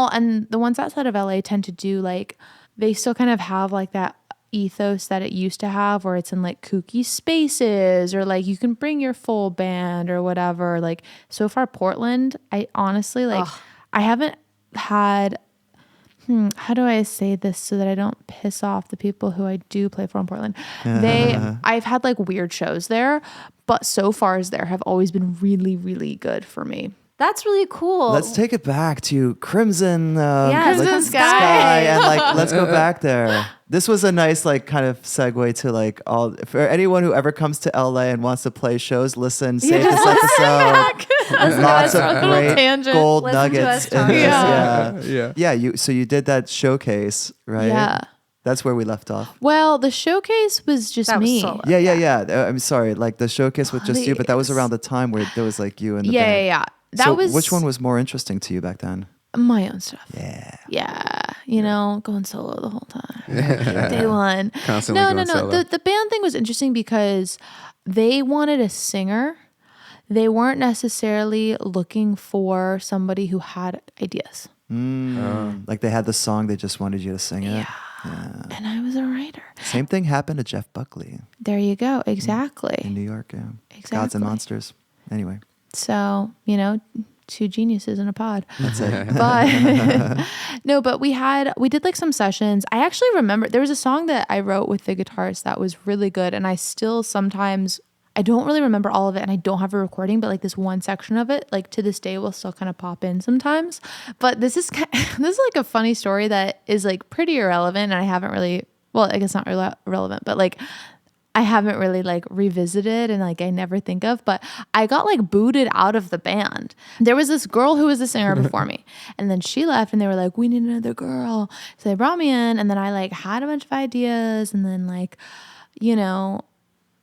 the ones outside of LA tend to do like they still kind of have like that ethos that it used to have where it's in like kooky spaces or like you can bring your full band or whatever. Like So Far Portland, I honestly like I haven't had how do I say this so that I don't piss off the people who I do play for in Portland? I've had like weird shows there, but So Far's there have always been really, really good for me. That's really cool. Let's take it back to Crimson, Crimson Sky, and like let's go back there. This was a nice like kind of segue to like all for anyone who ever comes to LA and wants to play shows. Listen, save this episode. Lots of little great tangent. gold Listen to nuggets us in talk. this. Yeah. Yeah. Yeah. So you did that showcase, right? Yeah. That's where we left off. Well, the showcase was just That was me. solo. Yeah. I'm sorry. Like the showcase with just you, but that was around the time where there was like you and the band. Yeah. So which one was more interesting to you back then? My own stuff. Yeah. You know, going solo the whole time. Day one. Constantly going solo. The band thing was interesting because they wanted a singer. They weren't necessarily looking for somebody who had ideas. Like they had the song, they just wanted you to sing it. Yeah. And I was a writer. Same thing happened to Jeff Buckley. There you go. Exactly. In New York, yeah. Exactly. Gods and Monsters. Anyway. So, you know, two geniuses in a pod. That's it. But no, but we did like some sessions. I actually remember there was a song that I wrote with the guitarist that was really good. And I still sometimes, I don't really remember all of it and I don't have a recording, but like this one section of it, like to this day will still kind of pop in sometimes. But this is like a funny story that is like pretty irrelevant. And I haven't really, well, I guess not relevant, but like I haven't really like revisited and like I never think of, but I got like booted out of the band. There was this girl who was the singer before me and then she left and they were like, we need another girl. So they brought me in and then I like had a bunch of ideas and then like, you know,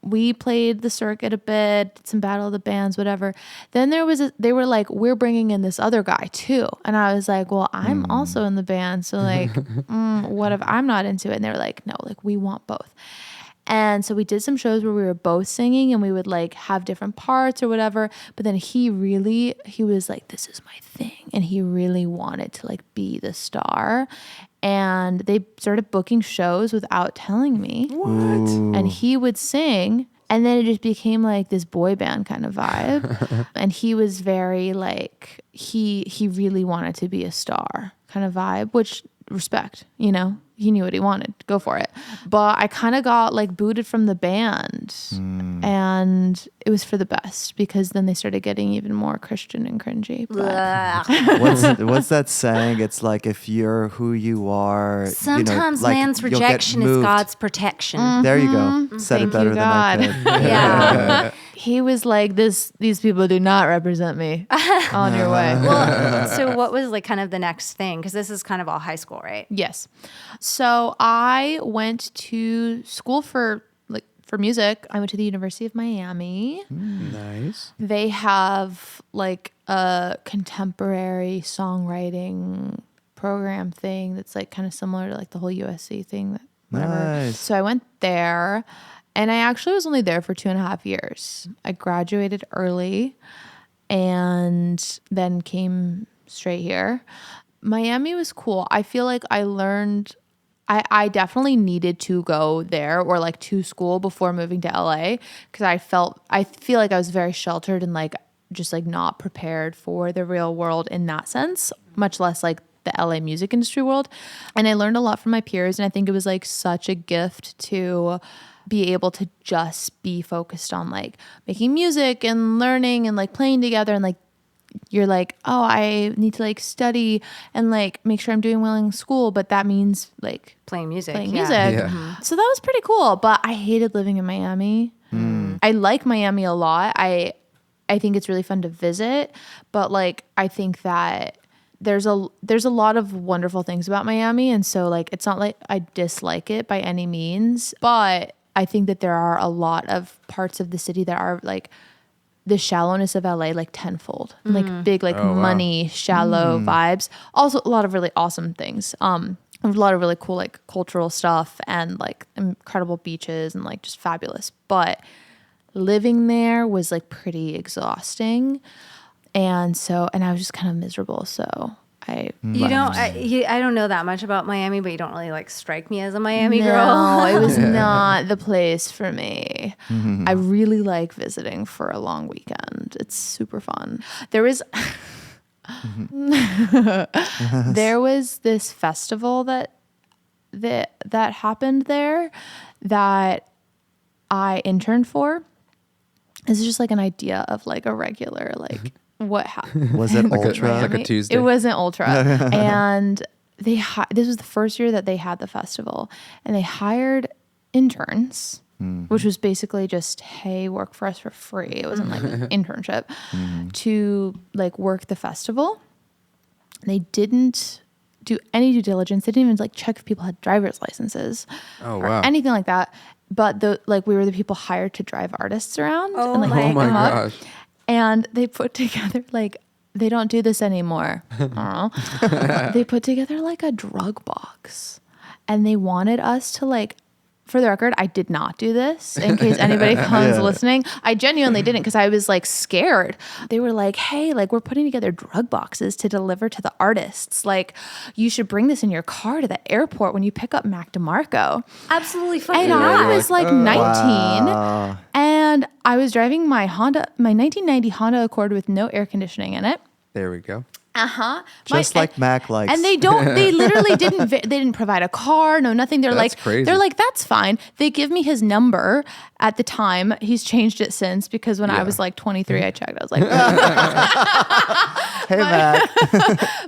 we played the circuit a bit, did some battle of the bands, whatever. Then they were like, we're bringing in this other guy too. And I was like, well, I'm also in the band. So like, what if I'm not into it? And they were like, no, like we want both. And so we did some shows where we were both singing and we would like have different parts or whatever. But then he was like, this is my thing. And he really wanted to like be the star. And they started booking shows without telling me. What? And he would sing. And then it just became like this boy band kind of vibe. And he was very like, he really wanted to be a star kind of vibe, which respect, you know, he knew what he wanted, go for it. But I kind of got like booted from the band and it was for the best because then they started getting even more Christian and cringy. But What's that saying? It's like if you're who you are. Sometimes like, man's rejection is God's protection. There you go. Said it better than I could. Yeah. He was like, these people do not represent me. On your way. Well, so what was like kind of the next thing? Because this is kind of all high school, right? Yes. So I went to school for music. I went to the University of Miami. Nice. They have like a contemporary songwriting program thing that's like kind of similar to like the whole USC thing. Whatever. Nice. So I went there and I actually was only there for 2.5 years. I graduated early and then came straight here. Miami was cool. I feel like I learned, I definitely needed to go there or like to school before moving to LA because I feel like I was very sheltered and like just like not prepared for the real world in that sense, much less like the LA music industry world. And I learned a lot from my peers and I think it was like such a gift to be able to just be focused on like making music and learning and like playing together and like you're like, oh, I need to like study and like make sure I'm doing well in school, but that means like Playing music. Yeah. So that was pretty cool, but I hated living in Miami. I like Miami a lot. I think it's really fun to visit, but like I think that there's a lot of wonderful things about Miami, and so like it's not like I dislike it by any means, but I think that there are a lot of parts of the city that are like the shallowness of LA like tenfold, like big like money shallow vibes. Also a lot of really awesome things. A lot of really cool like cultural stuff and like incredible beaches and like just fabulous. But living there was like pretty exhausting, and I was just kind of miserable. So I don't know that much about Miami, but you don't really like strike me as a Miami girl. No, it was not the place for me. I really like visiting for a long weekend. It's super fun. There was this festival that happened there that I interned for. This is just like an idea of like a regular like what happened. Was it Ultra? Like a Tuesday? It wasn't Ultra. And this was the first year that they had the festival, and they hired interns, which was basically just, hey, work for us for free. It wasn't like an internship to like work the festival. They didn't do any due diligence. They didn't even like check if people had driver's licenses or anything like that. But we were the people hired to drive artists around. Oh, and, my gosh. And they put together they don't do this anymore. They put together like a drug box, and they wanted us to for the record, I did not do this in case anybody comes listening. I genuinely didn't because I was scared. They were like, hey, we're putting together drug boxes to deliver to the artists. You should bring this in your car to the airport when you pick up Mac DeMarco. Absolutely fucking And not. I was 19 and I was driving my 1990 Honda Accord with no air conditioning in it. There we go. Just like Mac likes. And they literally they didn't provide a car, no nothing. That's crazy. They're like, that's fine. They give me his number at the time. He's changed it since because when I was 23, I checked. I was like, hey, Mac.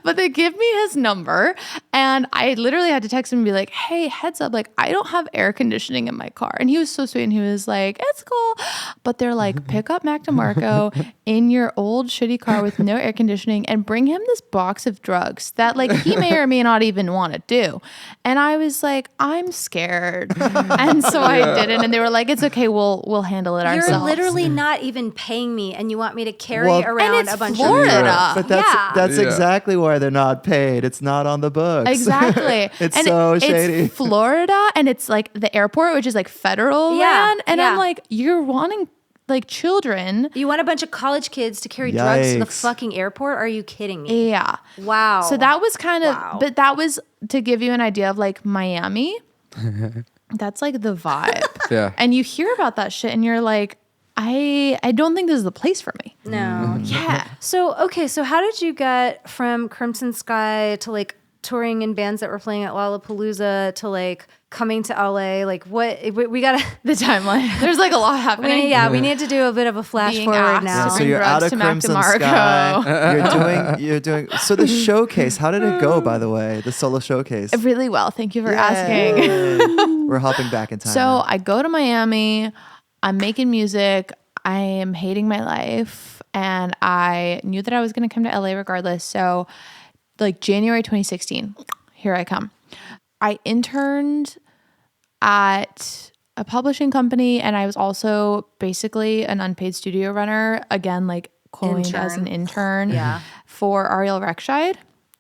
but they give me his number and I literally had to text him and be like, hey, heads up, I don't have air conditioning in my car. And he was so sweet and he was like, it's cool. But they're like, pick up Mac DeMarco in your old shitty car with no air conditioning and bring him this box of drugs that he may or may not even want to do. And I was like, I'm scared. And so I didn't. And they were like, it's okay. We'll handle it ourselves. You're literally not even paying me and you want me to carry around and it's a bunch Florida. of But that's exactly why they're not paid. It's not on the books. Exactly. It's so shady. It's Florida and it's the airport, which is federal land. And I'm like, you're wanting children. You want a bunch of college kids to carry drugs to the fucking airport? Are you kidding me? Yeah. Wow. So that was kind of, but that was to give you an idea of Miami. That's the vibe. Yeah. And you hear about that shit and you're like, I don't think this is the place for me. No. Yeah. So how did you get from Crimson Sky to touring in bands that were playing at Lollapalooza to coming to LA? What we gotta the timeline. There's a lot happening. We need to do a bit of a flash Being forward asked now. to So bring you're out drugs of to Mac Crimson DeMarco. Sky. You're doing. So the showcase. How did it go? By the way, the solo showcase. Really well. Thank you for asking. We're hopping back in time. So now. I go to Miami. I'm making music. I am hating my life, and I knew that I was going to come to LA regardless. So, January 2016, here I come. I interned at a publishing company, and I was also basically an unpaid studio runner. Again, coined as an intern for Ariel Rekscheid,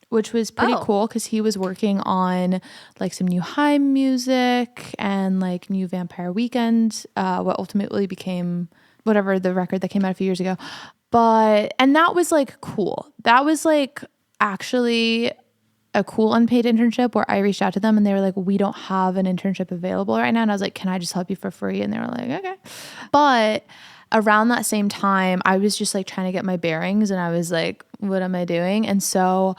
which was pretty cool because he was working on some new Haim music and new Vampire Weekend, what ultimately became whatever the record that came out a few years ago. And that was cool. That was actually a cool unpaid internship where I reached out to them and they were like, we don't have an internship available right now. And I was like, can I just help you for free? And they were like, okay. But around that same time, I was just trying to get my bearings and I was like, what am I doing? And so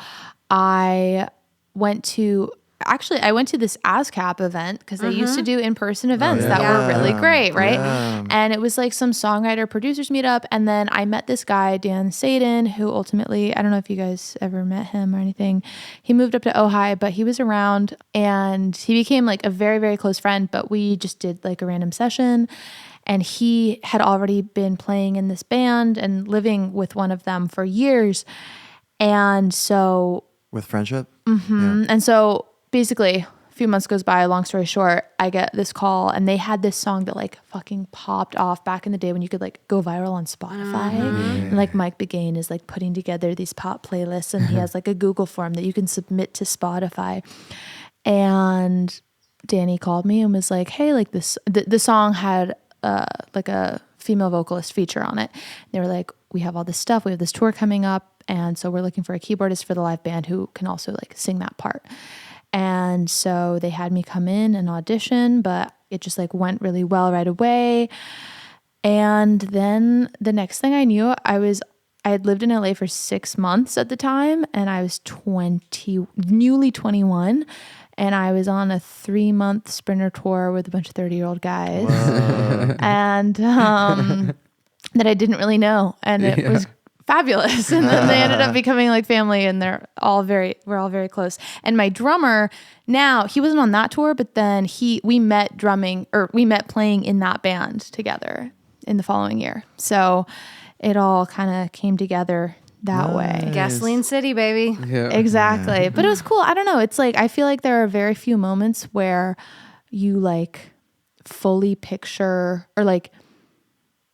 I went to this ASCAP event because they used to do in-person events that were really great, right? Yeah. And it was some songwriter producers meetup. And then I met this guy, Dan Sadin, who ultimately, I don't know if you guys ever met him or anything. He moved up to Ojai, but he was around and he became a very, very close friend. But we just did a random session. And he had already been playing in this band and living with one of them for years. And so... With friendship? Mm-hmm. Yeah. And so... basically, a few months goes by, long story short, I get this call and they had this song that fucking popped off back in the day when you could go viral on Spotify. And Mike Begane is putting together these pop playlists and he has a Google form that you can submit to Spotify. And Danny called me and was like, hey, the song had a female vocalist feature on it. And they were like, we have all this stuff. We have this tour coming up. And so we're looking for a keyboardist for the live band who can also sing that part. And so they had me come in and audition, but it just went really well right away. And then the next thing I knew, I had lived in LA for 6 months at the time and I was newly 21 and I was on a 3-month sprinter tour with a bunch of 30-year-old guys and that I didn't really know. And it was fabulous. And then they ended up becoming family and we're all very close. And my drummer now, he wasn't on that tour, but then we met playing in that band together in the following year. So it all kind of came together that way. Gasoline City, baby. Yeah. Exactly. But it was cool. I don't know. It's like, I feel like there are very few moments where you like fully picture or like,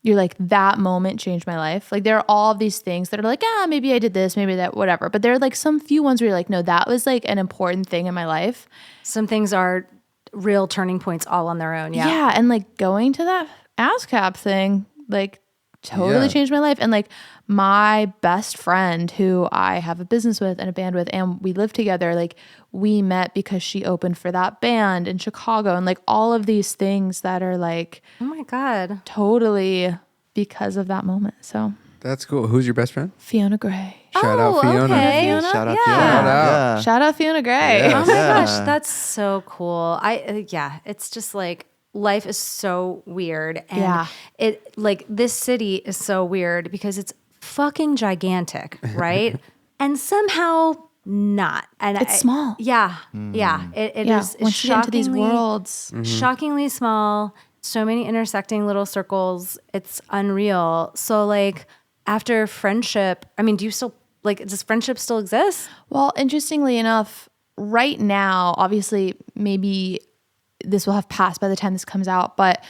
you're like, that moment changed my life. Like there are all of these things that are like, maybe I did this, maybe that, whatever. But there are like some few ones where you're like, no, that was like an important thing in my life. Some things are real turning points all on their own. Yeah. Yeah. And like going to that ASCAP thing, like totally changed my life. And like my best friend who I have a business with and a band with, and we live together, like we met because she opened for that band in Chicago, and like all of these things that are like, oh my God, totally because of that moment. So That's cool. Who's your best friend? Fiona Gray. Shout out Fiona. Okay. Fiona? Shout out Yeah. Fiona. Shout out. Yeah. Shout out Fiona Gray. Yes. Oh my Yeah. gosh, that's so cool. It's just like life is so weird, and it like this city is so weird because it's fucking gigantic, right? And somehow not, and It's small. Yeah, it is Once you get into these shockingly- worlds. shockingly small. So many intersecting little circles. It's unreal. So like after friendship, I mean, do you still like? Does friendship still exist? Well, interestingly enough, right now, obviously, maybe this will have passed by the time this comes out, but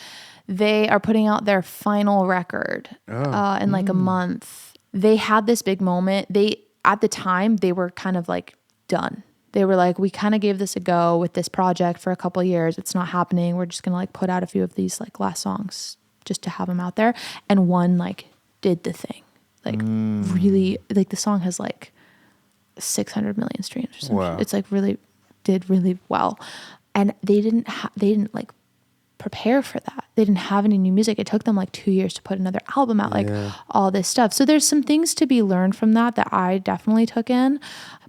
they are putting out their final record in like a month. They had this big moment. At the time, they were kind of like done. They were like, we kind of gave this a go with this project for a couple of years. It's not happening. We're just going to like put out a few of these like last songs just to have them out there. And one like did the thing. Like really, like the song has like 600 million streams or something. Wow. It's like really did really well. And they didn't like prepare for that. They didn't have any new music. It took them like 2 years to put another album out, like all this stuff. So there's some things to be learned from that I definitely took in.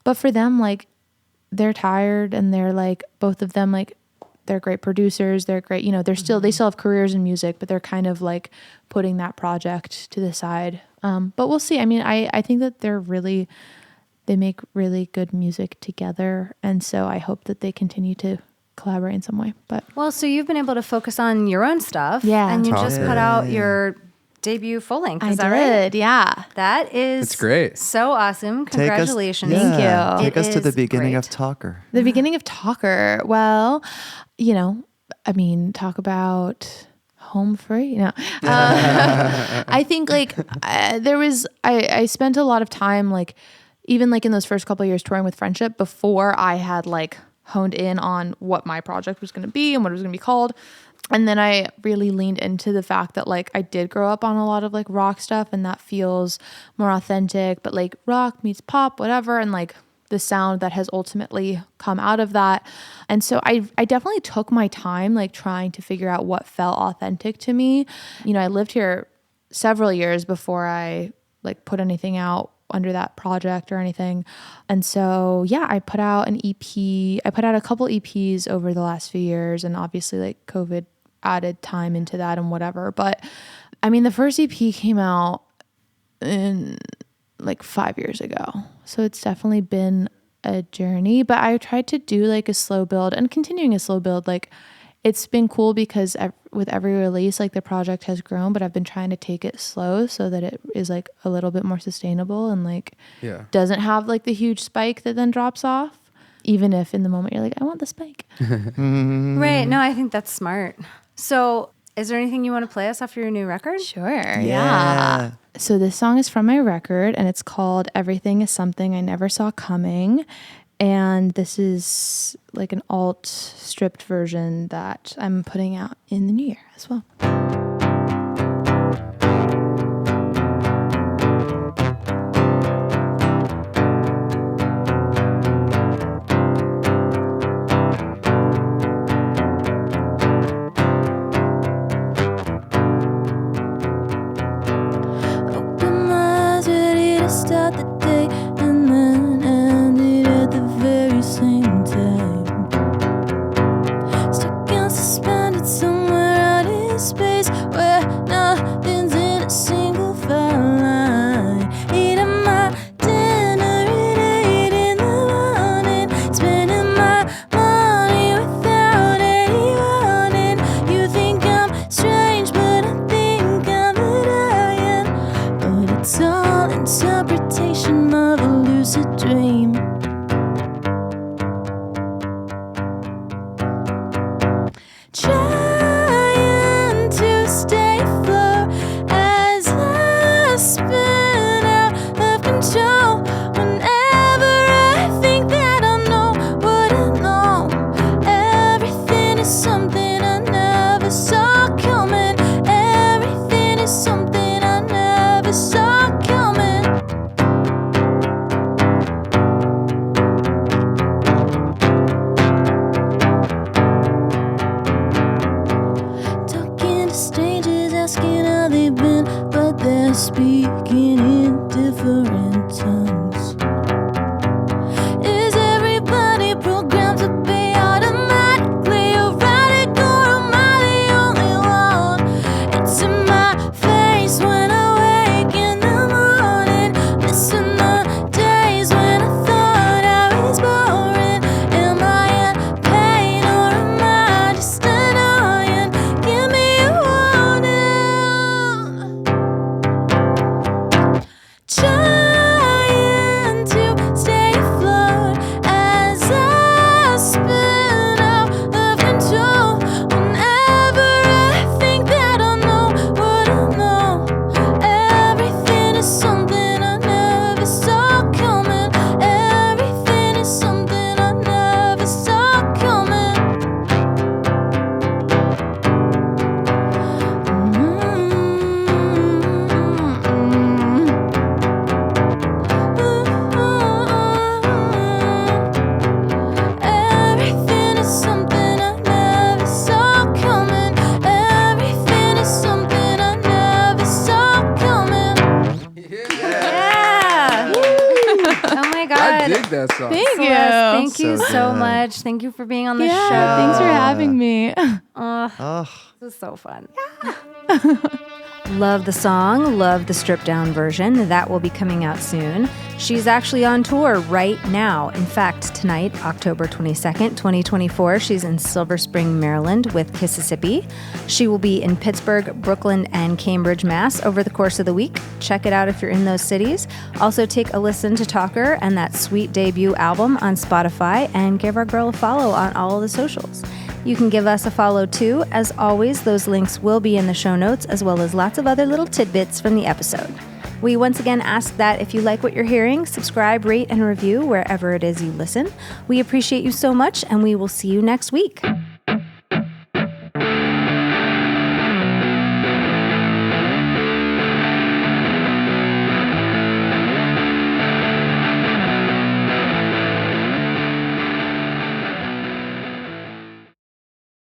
But for them, like they're tired, and they're like, both of them, like they're great producers. They're great, they still have careers in music, but they're kind of like putting that project to the side. But we'll see. I mean, I think that they make really good music together. And so I hope that they continue to collaborate in some way. But Well, so you've been able to focus on your own stuff. Yeah. And you just Awesome. put out your debut full length. Is I that right? did, yeah. That is It's great. So awesome. Congratulations. Thank you. Take It us to the is beginning of great. Talker. The beginning of Talker. Well, I mean, talk about home free. No, I think like I spent a lot of time like even like in those first couple of years touring with Friendship before I had like honed in on what my project was going to be and what it was going to be called. And then I really leaned into the fact that like I did grow up on a lot of like rock stuff, and that feels more authentic, but like rock meets pop, whatever. And like the sound that has ultimately come out of that. And so I definitely took my time like trying to figure out what felt authentic to me. I lived here several years before I like put anything out under that project or anything. And so, yeah, I put out an EP. I put out a couple EPs over the last few years, and obviously like COVID added time into that and whatever. But I mean, the first EP came out in like 5 years ago. So it's definitely been a journey, but I tried to do like a slow build, and continuing a slow build. Like it's been cool because with every release, like the project has grown, but I've been trying to take it slow so that it is like a little bit more sustainable and like doesn't have like the huge spike that then drops off. Even if in the moment you're like, I want the spike. Right. No, I think that's smart. So is there anything you want to play us off your new record? Sure. Yeah. So this song is from my record, and it's called Everything Is Something I Never Saw Coming. And this is like an alt stripped version that I'm putting out in the new year as well. Open my eyes, ready to start the day, and then ended at the very same time. Stuck and suspended somewhere out in space. ass song. Thank you. Thank you So so good. much. Thank you for being on the Yeah, show. thanks for having me. This is so fun. Love the song, love the stripped down version. That will be coming out soon. She's actually on tour right now. In fact, tonight, October 22nd, 2024, she's in Silver Spring, Maryland with Kississippi. She will be in Pittsburgh, Brooklyn, and Cambridge, Mass. over the course of the week. Check it out if you're in those cities. Also, take a listen to Talker and that sweet debut album on Spotify, and give our girl a follow on all of the socials. You can give us a follow too. As always, those links will be in the show notes, as well as lots of other little tidbits from the episode. We once again ask that if you like what you're hearing, subscribe, rate, and review wherever it is you listen. We appreciate you so much, and we will see you next week.